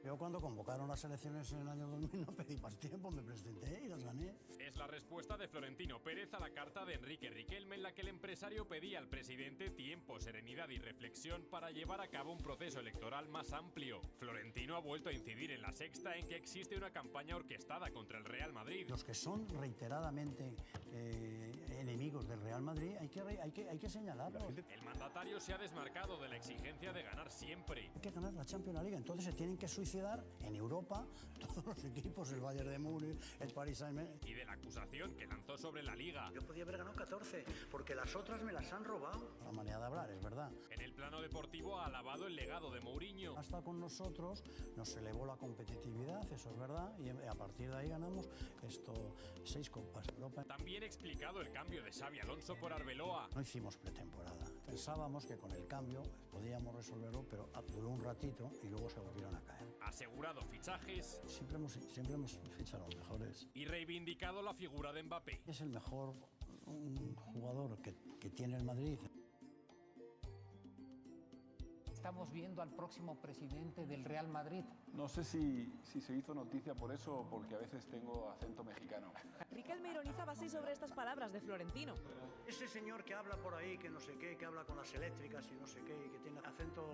Yo cuando convocaron las elecciones en el año 2000 no pedí más tiempo, me presenté y las gané. Es la respuesta de Florentino Pérez a la carta de Enrique Riquelme en la que el empresario pedía al presidente tiempo, serenidad y reflexión para llevar a cabo un proceso electoral más amplio. Florentino ha vuelto a incidir en La Sexta en que existe una campaña orquestada contra el Real Madrid. Los que son reiteradamente enemigos del Real Madrid hay que señalarlos. El mandatario se ha desmarcado de la exigencia de ganar siempre. Hay que ganar la Champions League, entonces se tienen que suicidar en Europa todos los equipos, el Bayern de Múnich, el Paris Saint-Germain. Y de la acusación que lanzó sobre la Liga. Yo podía haber ganado 14, porque las otras me las han robado. La manera de hablar, es verdad. En el plano deportivo ha alabado el legado de Mourinho. Hasta con nosotros nos elevó la competitividad, eso es verdad, y a partir de ahí ganamos 6 Copas de Europa. También ha explicado el cambio de Xabi Alonso por Arbeloa. No hicimos pretemporada. Pensábamos que con el cambio podíamos resolverlo, pero duró un ratito y luego se volvieron a caer. Ha asegurado fichajes. Siempre hemos fichado los mejores. Y reivindicado la figura de Mbappé. Es el mejor jugador que tiene el Madrid. Estamos viendo al próximo presidente del Real Madrid. No sé si se hizo noticia por eso o porque a veces tengo acento mexicano. Riquelme ironizaba así sobre estas palabras de Florentino. Ese señor que habla por ahí, que no sé qué, que habla con las eléctricas y no sé qué, y que tiene acento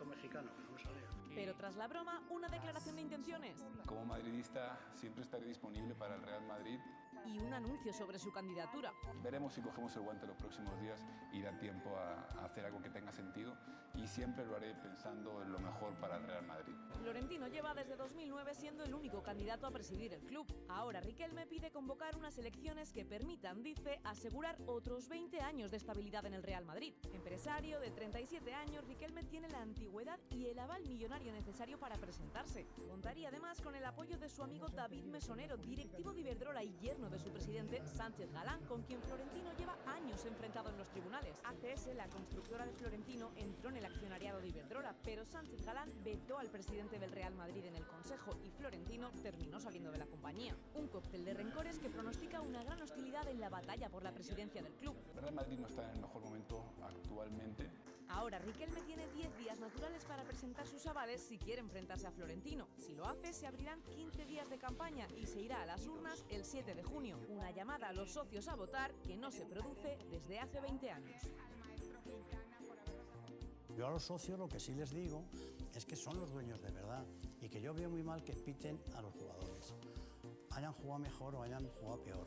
mexicano, no me sabía. Pero tras la broma, una declaración de intenciones. Como madridista siempre estaré disponible para el Real Madrid. Y un anuncio sobre su candidatura. Veremos si cogemos el guante los próximos días y da tiempo a hacer algo que tenga sentido, y siempre lo haré pensando en lo mejor para el Real Madrid. Florentino lleva desde 2009 siendo el único candidato a presidir el club. Ahora Riquelme pide convocar unas elecciones que permitan, dice, asegurar otros 20 años de estabilidad en el Real Madrid. Empresario de 37 años, Riquelme tiene la antigüedad y el aval millonario necesario para presentarse. Contaría además con el apoyo de su amigo David Mesonero, directivo de Iberdrola y yerno de su presidente Sánchez Galán, con quien Florentino lleva años enfrentado en los tribunales. ACS, la constructora de Florentino, entró en el accionariado de Iberdrola, pero Sánchez Galán vetó al presidente del Real Madrid en el Consejo y Florentino terminó saliendo de la compañía. Un cóctel de rencores que pronostica una gran hostilidad en la batalla por la presidencia del club. El Real Madrid no está en el mejor momento actualmente. Ahora Riquelme tiene 10 días naturales para presentar sus avales si quiere enfrentarse a Florentino. Si lo hace, se abrirán 15 días de campaña y se irá a las urnas el 7 de junio. Una llamada a los socios a votar que no se produce desde hace 20 años. Yo a los socios lo que sí les digo es que son los dueños de verdad y que yo veo muy mal que piten a los jugadores. Hayan jugado mejor o hayan jugado peor.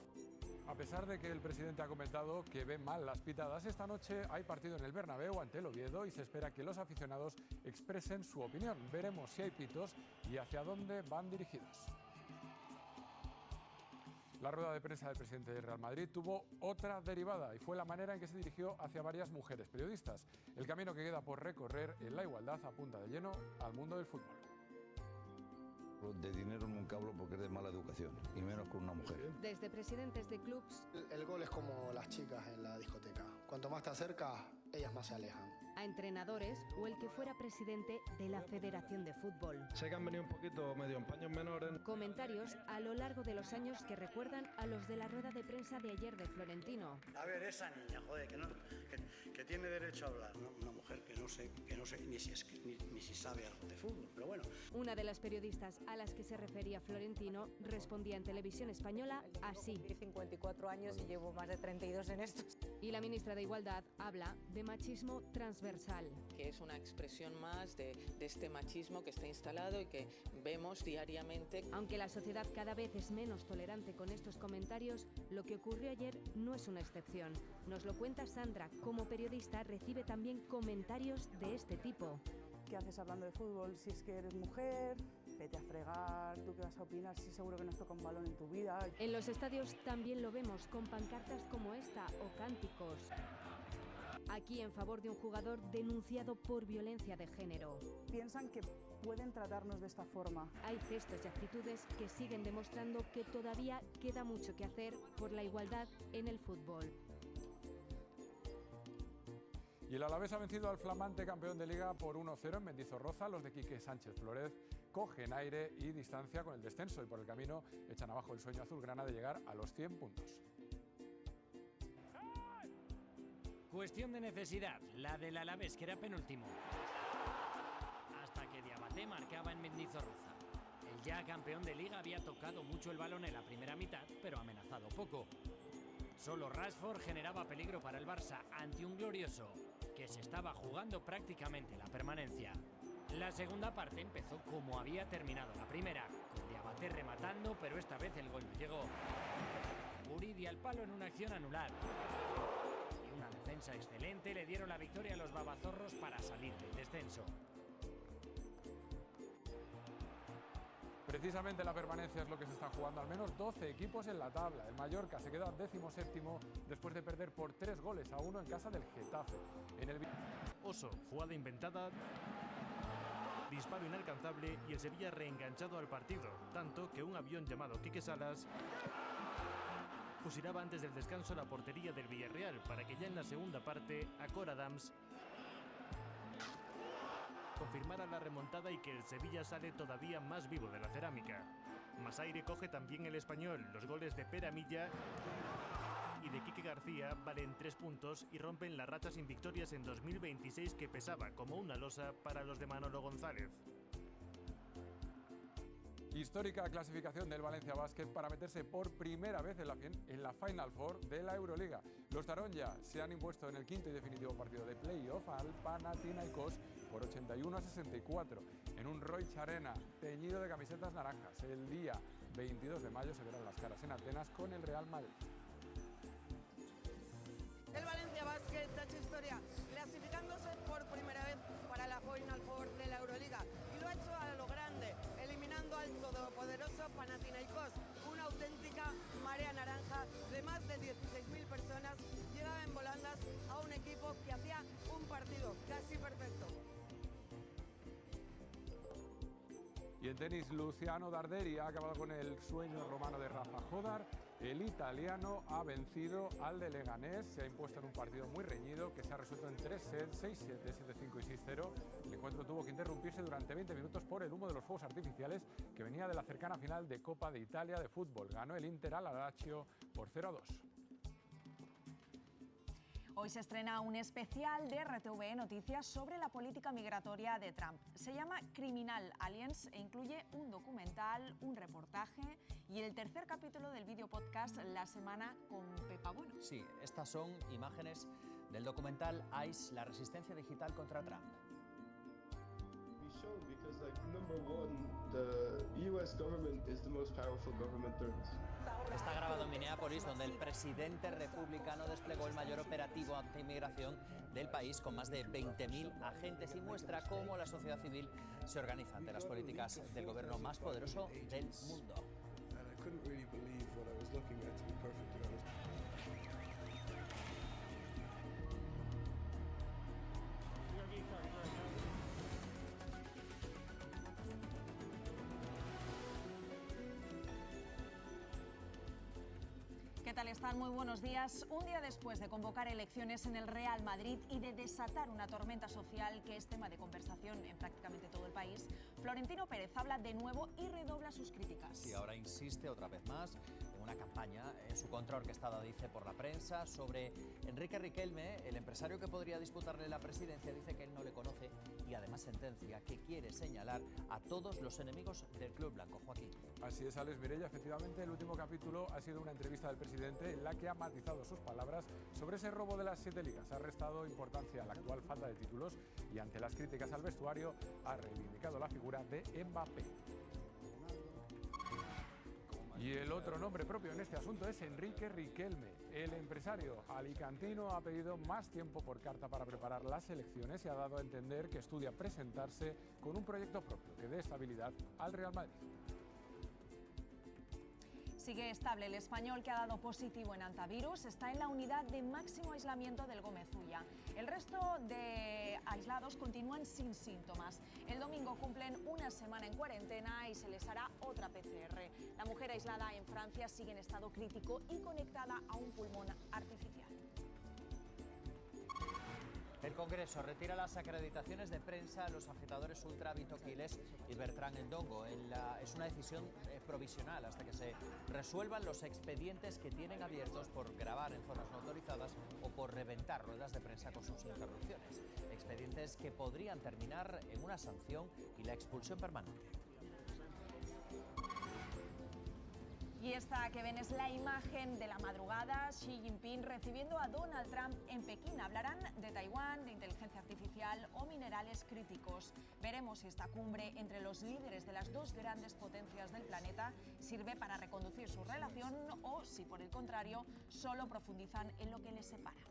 A pesar de que el presidente ha comentado que ve mal las pitadas, esta noche hay partido en el Bernabéu ante el Oviedo y se espera que los aficionados expresen su opinión. Veremos si hay pitos y hacia dónde van dirigidos. La rueda de prensa del presidente del Real Madrid tuvo otra derivada y fue la manera en que se dirigió hacia varias mujeres periodistas. El camino que queda por recorrer en la igualdad apunta de lleno al mundo del fútbol. De dinero nunca hablo porque es de mala educación, y menos con una mujer. Desde presidentes de clubs. El gol es como las chicas en la discoteca. Cuanto más te acercas, ellas más se alejan. A entrenadores o el que fuera presidente de la Federación de Fútbol. Sé que han venido un poquito medio en paños menores. Comentarios a lo largo de los años que recuerdan a los de la rueda de prensa de ayer de Florentino. A ver, esa niña, joder, que tiene derecho a hablar, ¿no? Una mujer que no sé ni si sabe algo de fútbol, pero bueno. Una de las periodistas a las que se refería Florentino respondía en televisión española así. Tengo 54 años y llevo más de 32 en esto. Y la ministra de Igualdad habla de machismo transversal. Que es una expresión más de este machismo que está instalado y que vemos diariamente. Aunque la sociedad cada vez es menos tolerante con estos comentarios, lo que ocurrió ayer no es una excepción. Nos lo cuenta Sandra, como periodista recibe también comentarios de este tipo. ¿Qué haces hablando de fútbol si es que eres mujer? Vete a fregar, ¿tú qué vas a opinar si seguro que nos toca un balón en tu vida? En los estadios también lo vemos con pancartas como esta o cánticos. Aquí en favor de un jugador denunciado por violencia de género. Piensan que pueden tratarnos de esta forma. Hay gestos y actitudes que siguen demostrando que todavía queda mucho que hacer por la igualdad en el fútbol. Y el Alavés ha vencido al flamante campeón de Liga por 1-0 en Mendizorroza. Los de Quique Sánchez Flórez cogen aire y distancia con el descenso y por el camino echan abajo el sueño azulgrana de llegar a los 100 puntos. Cuestión de necesidad, la del Alavés, que era penúltimo. Hasta que Diabaté marcaba en Mendizorroza. El ya campeón de Liga había tocado mucho el balón en la primera mitad, pero amenazado poco. Solo Rashford generaba peligro para el Barça ante un glorioso que se estaba jugando prácticamente la permanencia. La segunda parte empezó como había terminado la primera, con Diabaté rematando, pero esta vez el gol no llegó. Guridi al palo en una acción anulada. Y una defensa excelente le dieron la victoria a los babazorros para salir del descenso. Precisamente la permanencia es lo que se está jugando al menos 12 equipos en la tabla. El Mallorca se queda 17º después de perder por 3-1 en casa del Getafe. Oso, jugada inventada, disparo inalcanzable y el Sevilla reenganchado al partido, tanto que un avión llamado Quique Salas fusilaba antes del descanso la portería del Villarreal para que ya en la segunda parte Acor Adams confirmara la remontada y que el Sevilla sale todavía más vivo de la cerámica. Más aire coge también el Español. Los goles de Pere Milla y de Quique García valen 3 puntos y rompen la racha sin victorias en 2026 que pesaba como una losa para los de Manolo González. Histórica clasificación del Valencia Basket para meterse por primera vez en la Final Four de la Euroliga. Los Taronja se han impuesto en el quinto y definitivo partido de playoff al Panathinaikos por 81-64 en un Roig Arena teñido de camisetas naranjas. El día 22 de mayo se verán las caras en Atenas con el Real Madrid. El Valencia Basket ha hecho historia, clasificándose por primera vez para la Final Four de la Euroliga. Y lo ha hecho a lo grande, eliminando al todopoderoso Panathinaikos. Una auténtica marea naranja de más de 16.000 personas llegaba en volandas a un equipo que hacía un partido casi perfecto. Y en tenis, Luciano Darderi ha acabado con el sueño romano de Rafa Jodar. El italiano ha vencido al de Leganés, se ha impuesto en un partido muy reñido que se ha resuelto en 3 sets, 6-7, 7-5 y 6-0. El encuentro tuvo que interrumpirse durante 20 minutos por el humo de los fuegos artificiales que venía de la cercana final de Copa de Italia de fútbol. Ganó el Inter al Lazio por 0-2. Hoy se estrena un especial de RTV Noticias sobre la política migratoria de Trump. Se llama Criminal Aliens e incluye un documental, un reportaje y el tercer capítulo del video podcast La Semana con Pepa Bueno. Sí, estas son imágenes del documental ICE, la resistencia digital contra Trump. Está grabado en Minneapolis, donde el presidente republicano desplegó el mayor operativo anti-inmigración del país con más de 20.000 agentes y muestra cómo la sociedad civil se organiza ante las políticas del gobierno más poderoso del mundo. ¿Qué tal están? Muy buenos días. Un día después de convocar elecciones en el Real Madrid y de desatar una tormenta social que es tema de conversación en prácticamente todo el país, Florentino Pérez habla de nuevo y redobla sus críticas. Y ahora insiste otra vez más en una campaña en su contra orquestada, dice, por la prensa, sobre Enrique Riquelme, el empresario que podría disputarle la presidencia. Dice que él no le conoce y además sentencia que quiere señalar a todos los enemigos del Club Blanco. Joaquín. Así es, Alex Mireia. Efectivamente, el último capítulo ha sido una entrevista del presidente en la que ha matizado sus palabras sobre ese robo de las 7 ligas. Ha restado importancia a la actual falta de títulos y ante las críticas al vestuario ha reivindicado la figura de Mbappé. Y el otro nombre propio en este asunto es Enrique Riquelme. El empresario alicantino ha pedido más tiempo por carta para preparar las elecciones y ha dado a entender que estudia presentarse con un proyecto propio que dé estabilidad al Real Madrid. Sigue estable el español, que ha dado positivo en antivirus, está en la unidad de máximo aislamiento del Gómez Ulla. El resto de aislados continúan sin síntomas. El domingo cumplen una semana en cuarentena y se les hará otra PCR. La mujer aislada en Francia sigue en estado crítico y conectada a un pulmón artificial. El Congreso retira las acreditaciones de prensa a los agitadores ultra Vito Quiles y Bertrán Endongo. Es una decisión provisional hasta que se resuelvan los expedientes que tienen abiertos por grabar en zonas no autorizadas o por reventar ruedas de prensa con sus interrupciones. Expedientes que podrían terminar en una sanción y la expulsión permanente. Y esta que ven es la imagen de la madrugada, Xi Jinping recibiendo a Donald Trump en Pekín. Hablarán de Taiwán, de inteligencia artificial o minerales críticos. Veremos si esta cumbre entre los líderes de las dos grandes potencias del planeta sirve para reconducir su relación o si, por el contrario, solo profundizan en lo que les separa.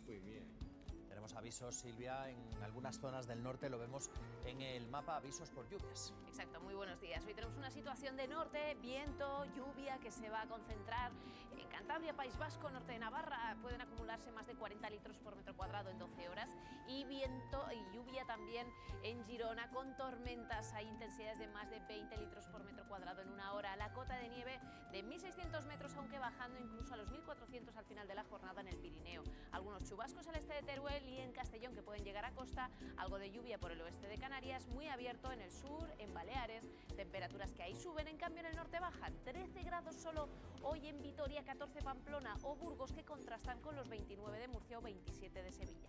Muy bien. Tenemos avisos, Silvia, en algunas zonas del norte, lo vemos en el mapa, avisos por lluvias. Exacto, muy buenos días. Hoy tenemos una situación de norte, viento, lluvia que se va a concentrar en Cantabria, País Vasco, norte de Navarra. Pueden acumularse más de 40 litros por metro cuadrado en 12 horas. Y viento y lluvia también en Girona, con tormentas. Hay intensidades de más de 20 litros por metro cuadrado en una hora. La cota de nieve de 1.600 metros, aunque bajando incluso a los 1.400 al final de la jornada en el Pirineo. Algunos chubascos al este de Teruel y en Castellón que pueden llegar a costa, algo de lluvia por el oeste de Canarias, muy abierto en el sur, en Baleares, temperaturas que ahí suben, en cambio en el norte bajan, 13 grados solo hoy en Vitoria, 14 Pamplona o Burgos, que contrastan con los 29 de Murcia o 27 de Sevilla.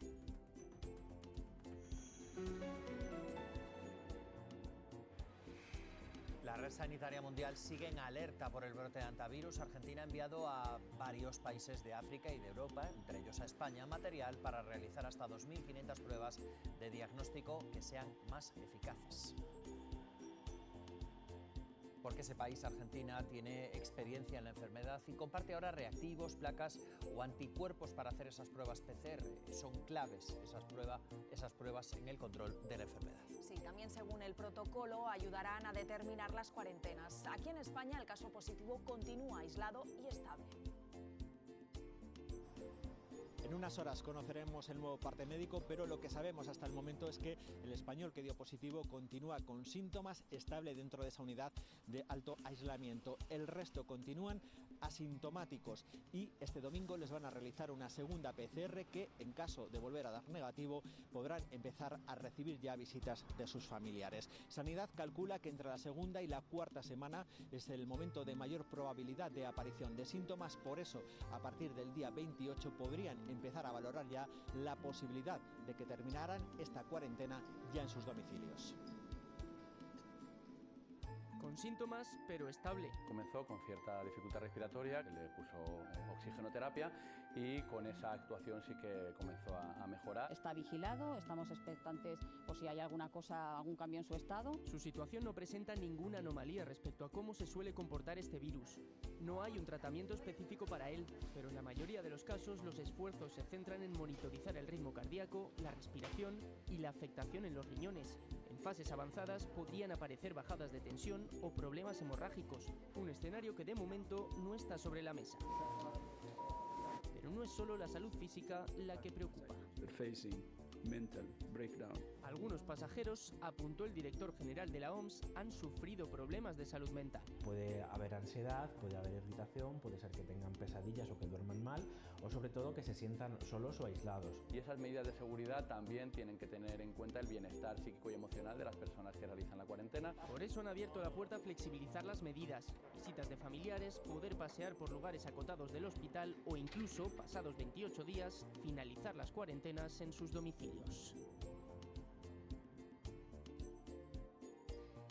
La Red Sanitaria Mundial sigue en alerta por el brote de hantavirus. Argentina ha enviado a varios países de África y de Europa, entre ellos a España, material para realizar hasta 2.500 pruebas de diagnóstico que sean más eficaces. Porque ese país, Argentina, tiene experiencia en la enfermedad y comparte ahora reactivos, placas o anticuerpos para hacer esas pruebas PCR. Son claves esas pruebas en el control de la enfermedad. Sí, también según el protocolo ayudarán a determinar las cuarentenas. Aquí en España el caso positivo continúa aislado y estable. En unas horas conoceremos el nuevo parte médico, pero lo que sabemos hasta el momento es que el español que dio positivo continúa con síntomas, estable dentro de esa unidad de alto aislamiento. El resto continúan asintomáticos y este domingo les van a realizar una segunda PCR que, en caso de volver a dar negativo, podrán empezar a recibir ya visitas de sus familiares. Sanidad calcula que entre la segunda y la cuarta semana es el momento de mayor probabilidad de aparición de síntomas, por eso a partir del día 28 podrían empezar a valorar ya la posibilidad de que terminaran esta cuarentena ya en sus domicilios. Con síntomas, pero estable. Comenzó con cierta dificultad respiratoria, que le puso oxigenoterapia y con esa actuación sí que comenzó a mejorar. Está vigilado, estamos expectantes por si hay alguna cosa, algún cambio en su estado. Su situación no presenta ninguna anomalía respecto a cómo se suele comportar este virus. No hay un tratamiento específico para él, pero en la mayoría de los casos los esfuerzos se centran en monitorizar el ritmo cardíaco, la respiración y la afectación en los riñones. En fases avanzadas podrían aparecer bajadas de tensión o problemas hemorrágicos, un escenario que de momento no está sobre la mesa. Pero no es solo la salud física la que preocupa. Mental breakdown. Algunos pasajeros, apuntó el director general de la OMS, han sufrido problemas de salud mental. Puede haber ansiedad, puede haber irritación, puede ser que tengan pesadillas o que duerman mal, o sobre todo que se sientan solos o aislados. Y esas medidas de seguridad también tienen que tener en cuenta el bienestar psíquico y emocional de las personas que realizan la cuarentena. Por eso han abierto la puerta a flexibilizar las medidas, visitas de familiares, poder pasear por lugares acotados del hospital o incluso, pasados 28 días, finalizar las cuarentenas en sus domicilios.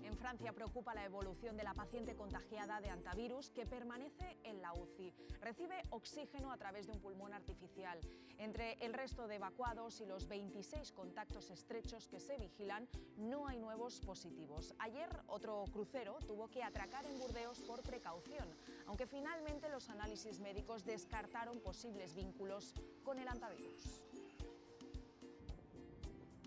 En Francia preocupa la evolución de la paciente contagiada de hantavirus que permanece en la UCI. Recibe oxígeno a través de un pulmón artificial. Entre el resto de evacuados y los 26 contactos estrechos que se vigilan, no hay nuevos positivos. Ayer, otro crucero tuvo que atracar en Burdeos por precaución, aunque finalmente los análisis médicos descartaron posibles vínculos con el hantavirus.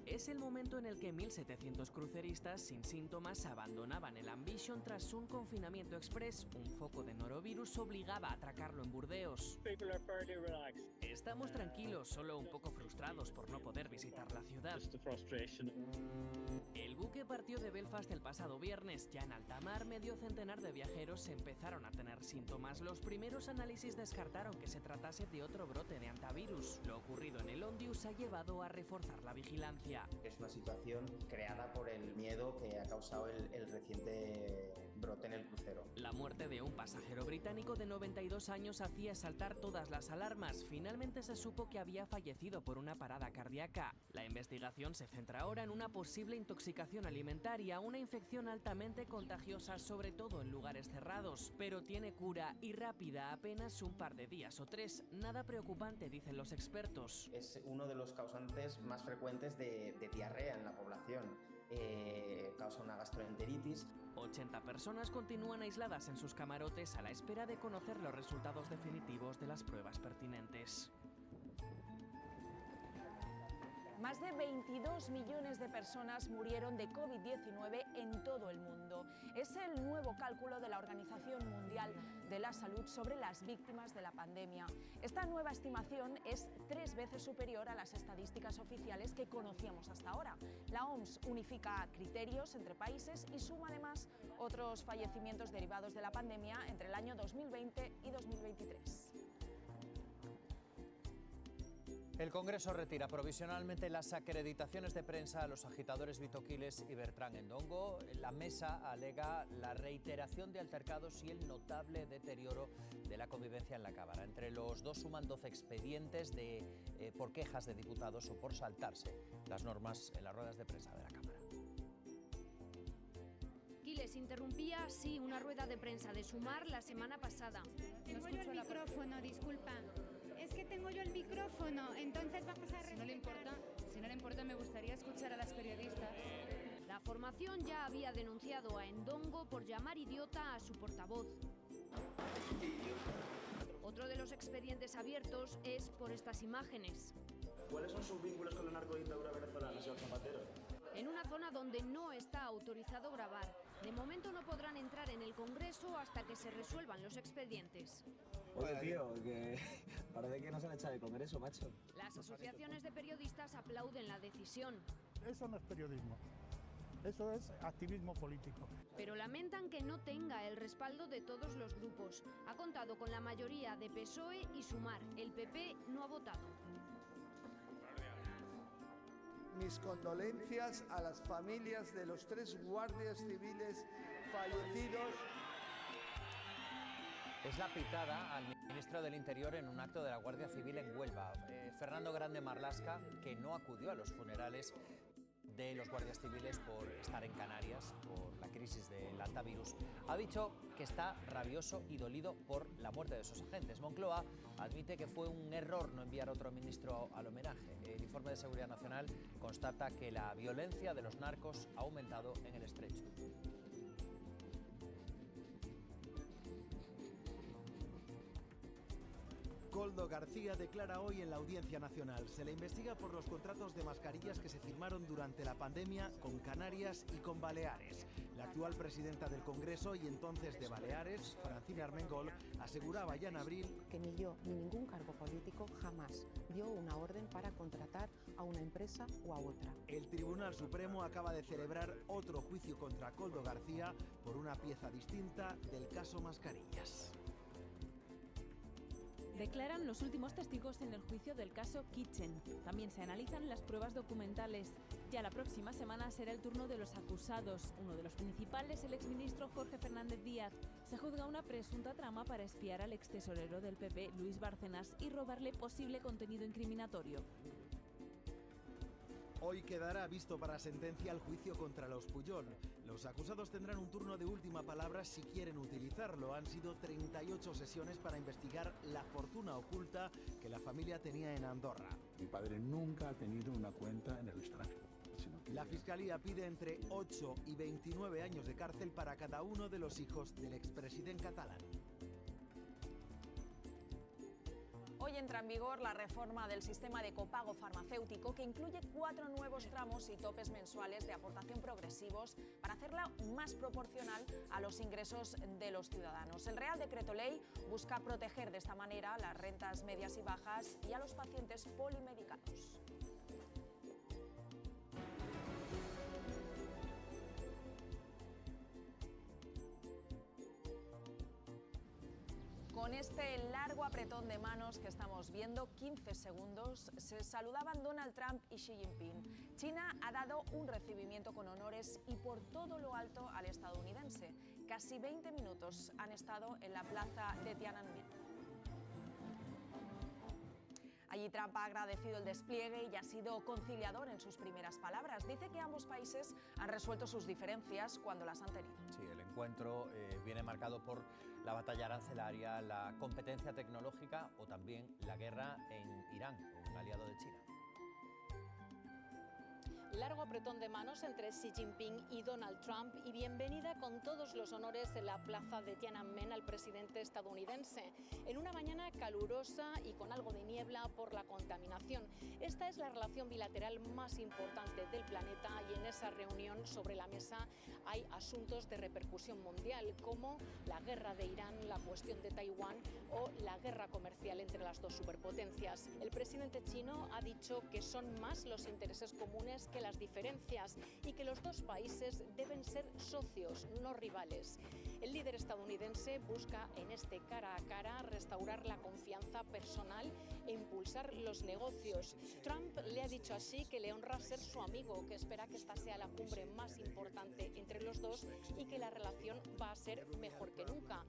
Es el momento en el que 1.700 cruceristas sin síntomas abandonaban el Ambition tras un confinamiento express. Un foco de norovirus obligaba a atracarlo en Burdeos. Estamos tranquilos, solo un poco frustrados por no poder visitar la ciudad. El buque partió de Belfast el pasado viernes. Ya en alta mar, medio centenar de viajeros empezaron a tener síntomas. Los primeros análisis descartaron que se tratase de otro brote de hantavirus. Lo ocurrido en el Ondius ha llevado a reforzar la vigilancia. Es una situación creada por el miedo que ha causado el reciente brote en el crucero. La muerte de un pasajero británico de 92 años hacía saltar todas las alarmas. Finalmente se supo que había fallecido por una parada cardíaca. La investigación se centra ahora en una posible intoxicación alimentaria, una infección altamente contagiosa, sobre todo en lugares cerrados, pero tiene cura y rápida, apenas un par de días o 3. Nada preocupante, dicen los expertos. Es uno de los causantes más frecuentes de diarrea en la población. Causa una gastroenteritis. 80 personas continúan aisladas en sus camarotes a la espera de conocer los resultados definitivos de las pruebas pertinentes. Más de 22 millones de personas murieron de COVID-19 en todo el mundo. Es el nuevo cálculo de la Organización Mundial de la Salud sobre las víctimas de la pandemia. Esta nueva estimación es 3 veces superior a las estadísticas oficiales que conocíamos hasta ahora. La OMS unifica criterios entre países y suma además otros fallecimientos derivados de la pandemia entre el año 2020 y 2023. El Congreso retira provisionalmente las acreditaciones de prensa a los agitadores Vito Quiles y Bertrán Endongo. La mesa alega la reiteración de altercados y el notable deterioro de la convivencia en la Cámara. Entre los dos suman 12 expedientes por quejas de diputados o por saltarse las normas en las ruedas de prensa de la Cámara. Quiles interrumpía así una rueda de prensa de Sumar la semana pasada. Tengo yo el micrófono, disculpa. Es que tengo yo el micrófono, entonces vamos a... Si no le importa, me gustaría escuchar a las periodistas. La formación ya había denunciado a Endongo por llamar idiota a su portavoz. Otro de los expedientes abiertos es por estas imágenes. ¿Cuáles son sus vínculos con la narcodictadura venezolana, señor Zapatero? En una zona donde no está autorizado grabar. De momento no podrán entrar en el Congreso hasta que se resuelvan los expedientes. Oye, tío, que parece que nos han echado del Congreso, macho. Las asociaciones de periodistas aplauden la decisión. Eso no es periodismo, eso es activismo político. Pero lamentan que no tenga el respaldo de todos los grupos. Ha contado con la mayoría de PSOE y Sumar. El PP no ha votado. Mis condolencias a las familias de los 3 guardias civiles fallecidos. Es la pitada al ministro del Interior en un acto de la Guardia Civil en Huelva. Fernando Grande Marlaska, que no acudió a los funerales de los guardias civiles por estar en Canarias, por la crisis del hantavirus, ha dicho que está rabioso y dolido por la muerte de sus agentes. Moncloa admite que fue un error no enviar a otro ministro al homenaje. El informe de Seguridad Nacional constata que la violencia de los narcos ha aumentado en el Estrecho. Koldo García declara hoy en la Audiencia Nacional. Se le investiga por los contratos de mascarillas que se firmaron durante la pandemia con Canarias y con Baleares. La actual presidenta del Congreso y entonces de Baleares, Francina Armengol, aseguraba ya en abril que ni yo ni ningún cargo político jamás dio una orden para contratar a una empresa o a otra. El Tribunal Supremo acaba de celebrar otro juicio contra Koldo García por una pieza distinta del caso Mascarillas. Declaran los últimos testigos en el juicio del caso Kitchen. También se analizan las pruebas documentales. Ya la próxima semana será el turno de los acusados. Uno de los principales, el exministro Jorge Fernández Díaz. Se juzga una presunta trama para espiar al extesorero del PP, Luis Bárcenas, y robarle posible contenido incriminatorio. Hoy quedará visto para sentencia el juicio contra los Pujol. Los acusados tendrán un turno de última palabra si quieren utilizarlo. Han sido 38 sesiones para investigar la fortuna oculta que la familia tenía en Andorra. Mi padre nunca ha tenido una cuenta en el extranjero. La Fiscalía pide entre 8 y 29 años de cárcel para cada uno de los hijos del expresidente catalán. Hoy entra en vigor la reforma del sistema de copago farmacéutico que incluye 4 nuevos tramos y topes mensuales de aportación progresivos para hacerla más proporcional a los ingresos de los ciudadanos. El Real Decreto Ley busca proteger de esta manera las rentas medias y bajas y a los pacientes polimedicados. Con este largo apretón de manos que estamos viendo, 15 segundos, se saludaban Donald Trump y Xi Jinping. China ha dado un recibimiento con honores y por todo lo alto al estadounidense. Casi 20 minutos han estado en la plaza de Tiananmen. Allí Trump ha agradecido el despliegue y ha sido conciliador en sus primeras palabras. Dice que ambos países han resuelto sus diferencias cuando las han tenido. Sí, el encuentro viene marcado por la batalla arancelaria, la competencia tecnológica o también la guerra en Irán, un aliado de China. Largo apretón de manos entre Xi Jinping y Donald Trump y bienvenida con todos los honores en la plaza de Tiananmen al presidente estadounidense. En una mañana calurosa y con algo de niebla por la contaminación. Esta es la relación bilateral más importante del planeta y en esa reunión sobre la mesa hay asuntos de repercusión mundial como la guerra de Irán, la cuestión de Taiwán o la guerra comercial entre las dos superpotencias. El presidente chino ha dicho que son más los intereses comunes que las diferencias y que los dos países deben ser socios, no rivales. El líder estadounidense busca en este cara a cara restaurar la confianza personal e impulsar los negocios. Trump le ha dicho así que le honra ser su amigo, que espera que esta sea la cumbre más importante entre los dos y que la relación va a ser mejor que nunca.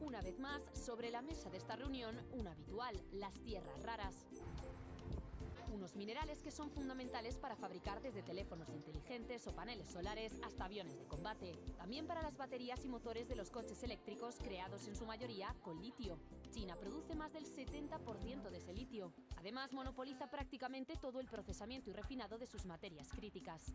Una vez más, sobre la mesa de esta reunión, un habitual, las tierras raras. Unos minerales que son fundamentales para fabricar desde teléfonos inteligentes o paneles solares hasta aviones de combate. También para las baterías y motores de los coches eléctricos creados en su mayoría con litio. China produce más del 70% de ese litio. Además, monopoliza prácticamente todo el procesamiento y refinado de sus materias críticas.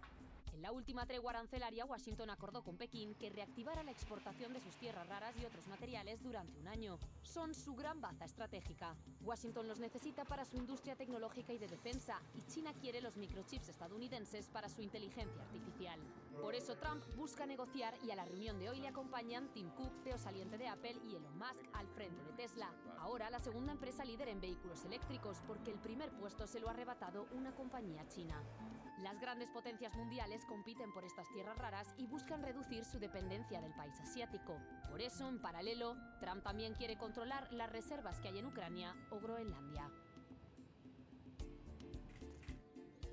En la última tregua arancelaria, Washington acordó con Pekín que reactivara la exportación de sus tierras raras y otros materiales durante un año. Son su gran baza estratégica. Washington los necesita para su industria tecnológica y de defensa, y China quiere los microchips estadounidenses para su inteligencia artificial. Por eso Trump busca negociar y a la reunión de hoy le acompañan Tim Cook, CEO saliente de Apple, y Elon Musk al frente de Tesla. Ahora la segunda empresa líder en vehículos eléctricos, porque el primer puesto se lo ha arrebatado una compañía china. Las grandes potencias mundiales compiten por estas tierras raras y buscan reducir su dependencia del país asiático. Por eso, en paralelo, Trump también quiere controlar las reservas que hay en Ucrania o Groenlandia.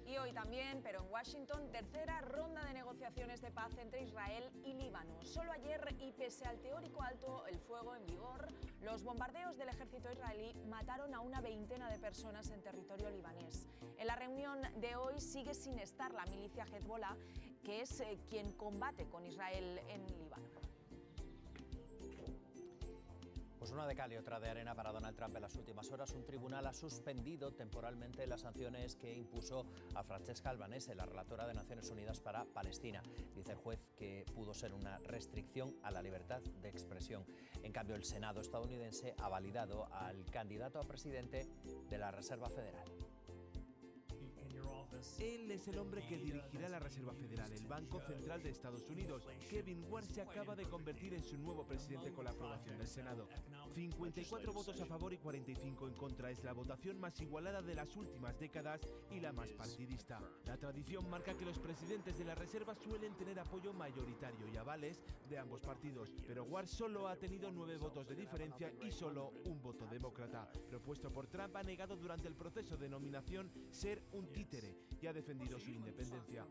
Y hoy también, pero en Washington, tercera ronda de negociaciones de paz entre Israel y Líbano. Solo ayer, y pese al teórico alto el fuego en vigor, los bombardeos del ejército israelí mataron a una veintena de personas en territorio libanés. En la reunión de hoy sigue sin estar la milicia Hezbollah, que es quien combate con Israel en Líbano. Pues una de cal y otra de arena para Donald Trump en las últimas horas. Un tribunal ha suspendido temporalmente las sanciones que impuso a Francesca Albanese, la relatora de Naciones Unidas para Palestina. Dice el juez que pudo ser una restricción a la libertad de expresión. En cambio, el Senado estadounidense ha validado al candidato a presidente de la Reserva Federal. Él es el hombre que dirigirá la Reserva Federal, el Banco Central de Estados Unidos. Kevin Warren se acaba de convertir en su nuevo presidente con la aprobación del Senado. 54 votos a favor y 45 en contra. Es la votación más igualada de las últimas décadas y la más partidista. La tradición marca que los presidentes de la Reserva suelen tener apoyo mayoritario y avales de ambos partidos, pero Warren solo ha tenido 9 votos de diferencia y solo un voto demócrata. Propuesto por Trump, ha negado durante el proceso de nominación ser un títere y ha defendido su independencia.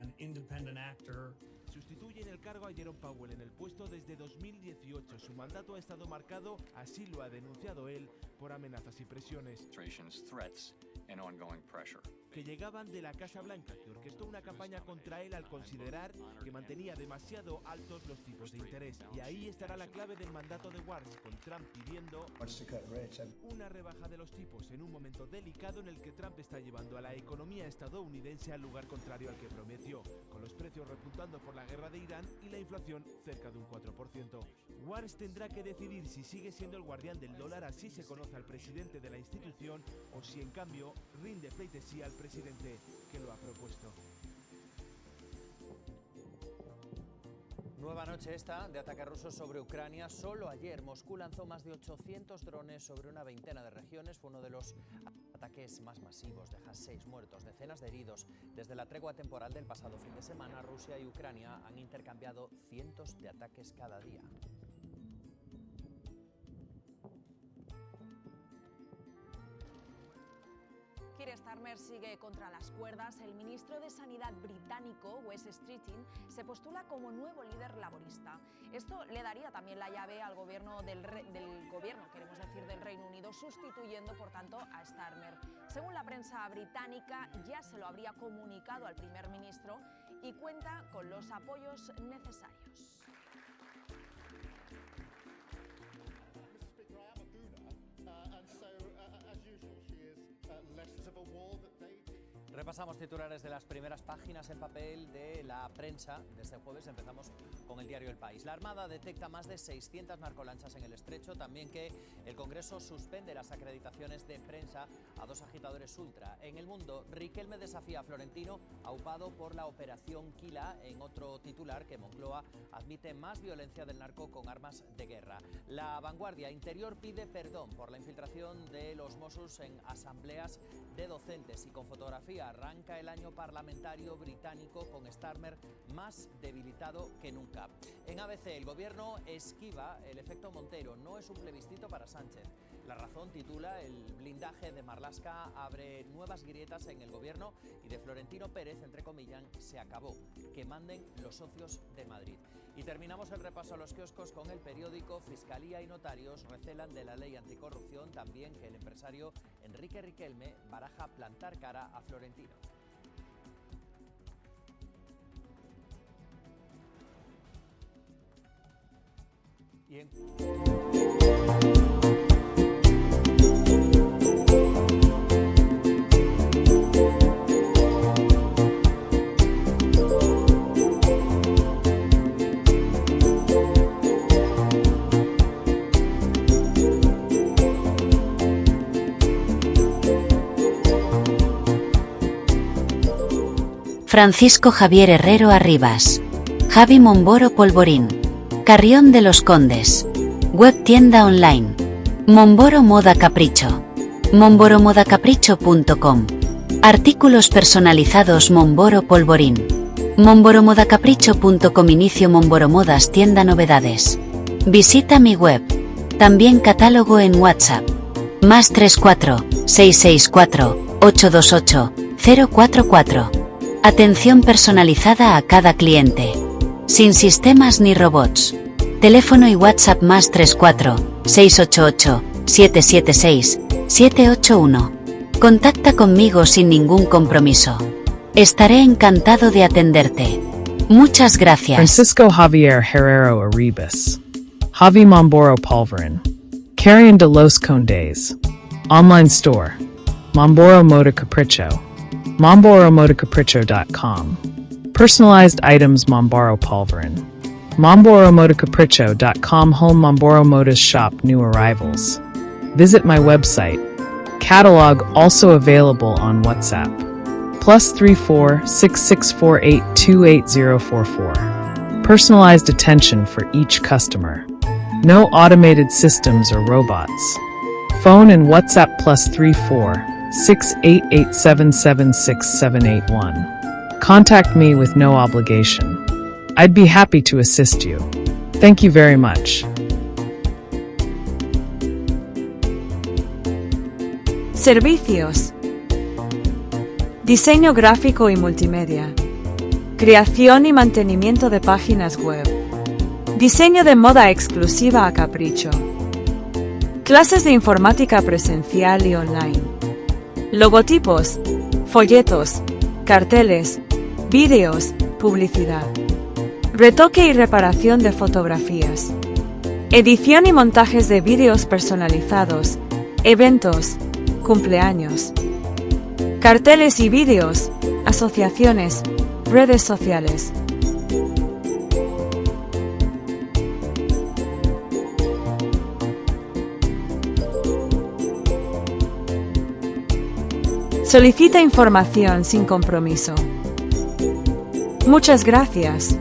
Sustituye en el cargo a Jerome Powell en el puesto desde 2018. Su mandato ha estado marcado, así lo ha denunciado él, por amenazas y presiones que llegaban de la Casa Blanca, que orquestó una campaña contra él al considerar que mantenía demasiado altos los tipos de interés. Y ahí estará la clave del mandato de Warren, con Trump pidiendo una rebaja de los tipos en un momento delicado en el que Trump está llevando a la economía estadounidense al lugar contrario al que prometió, con los precios repuntando por la guerra de Irán y la inflación cerca de un 4%. Warren tendrá que decidir si sigue siendo el guardián del dólar, así se conoce al presidente de la institución, o si en cambio rinde pleitesía al presidente que lo ha propuesto. Nueva noche esta de ataques rusos sobre Ucrania. Solo ayer Moscú lanzó más de 800 drones sobre una veintena de regiones. Fue uno de los ataques más masivos. Deja 6 muertos, decenas de heridos. Desde la tregua temporal del pasado fin de semana, Rusia y Ucrania han intercambiado cientos de ataques cada día. Keir Starmer sigue contra las cuerdas. El ministro de Sanidad británico, Wes Streeting, se postula como nuevo líder laborista. Esto le daría también la llave al gobierno del Reino Unido, sustituyendo, por tanto, a Starmer. Según la prensa británica, ya se lo habría comunicado al primer ministro y cuenta con los apoyos necesarios. Repasamos titulares de las primeras páginas en papel de la prensa de este jueves. Empezamos con el diario El País. La Armada detecta más de 600 narcolanchas en el Estrecho. También que el Congreso suspende las acreditaciones de prensa a 2 agitadores ultra. En El Mundo, Riquelme desafía a Florentino, aupado por la operación Quila. En otro titular, que Moncloa admite más violencia del narco con armas de guerra. La Vanguardia, Interior pide perdón por la infiltración de los Mossos en asambleas de docentes. Y con fotografía, arranca el año parlamentario británico con Starmer más debilitado que nunca. En ABC, el gobierno esquiva el efecto Montero. No es un plebiscito para Sánchez. La Razón titula: el blindaje de Marlaska abre nuevas grietas en el gobierno, y de Florentino Pérez, entrecomillan, se acabó. Que manden los socios de Madrid. Y terminamos el repaso a los kioscos con El Periódico. Fiscalía y notarios recelan de la ley anticorrupción. También que el empresario Enrique Riquelme baraja plantar cara a Florentino. Y en... Francisco Javier Herrero Arribas. Javi Momboro Polvorín. Carrión de los Condes. Web tienda online. Momboro Moda Capricho. momboromodacapricho.com. Artículos personalizados Momboro Polvorín. momboromodacapricho.com. Inicio Momboro Modas tienda novedades. Visita mi web. También catálogo en WhatsApp. +34 664 828 044. Atención personalizada a cada cliente. Sin sistemas ni robots. Teléfono y WhatsApp +34 688 776 781. Contacta conmigo sin ningún compromiso. Estaré encantado de atenderte. Muchas gracias. Francisco Javier Herrero Arribas. Javi Momboro Polvorín. Carrión de los Condes. Online store. Momboro Moda Capricho. momboromodacapricho.com. Personalized items Momboro Polvorín. momboromodacapricho.com. Home Momboro Modas shop new arrivals. Visit my website. Catalog also available on WhatsApp. +34 6648 28044. Personalized attention for each customer. No automated systems or robots. Phone and WhatsApp +34 688776781. Contact me with no obligation. I'd be happy to assist you. Thank you very much. Servicios. Diseño gráfico y multimedia. Creación y mantenimiento de páginas web. Diseño de moda exclusiva a capricho. Clases de informática presencial y online. Logotipos, folletos, carteles, vídeos, publicidad. Retoque y reparación de fotografías. Edición y montajes de vídeos personalizados, eventos, cumpleaños. Carteles y vídeos, asociaciones, redes sociales. Solicita información sin compromiso. Muchas gracias.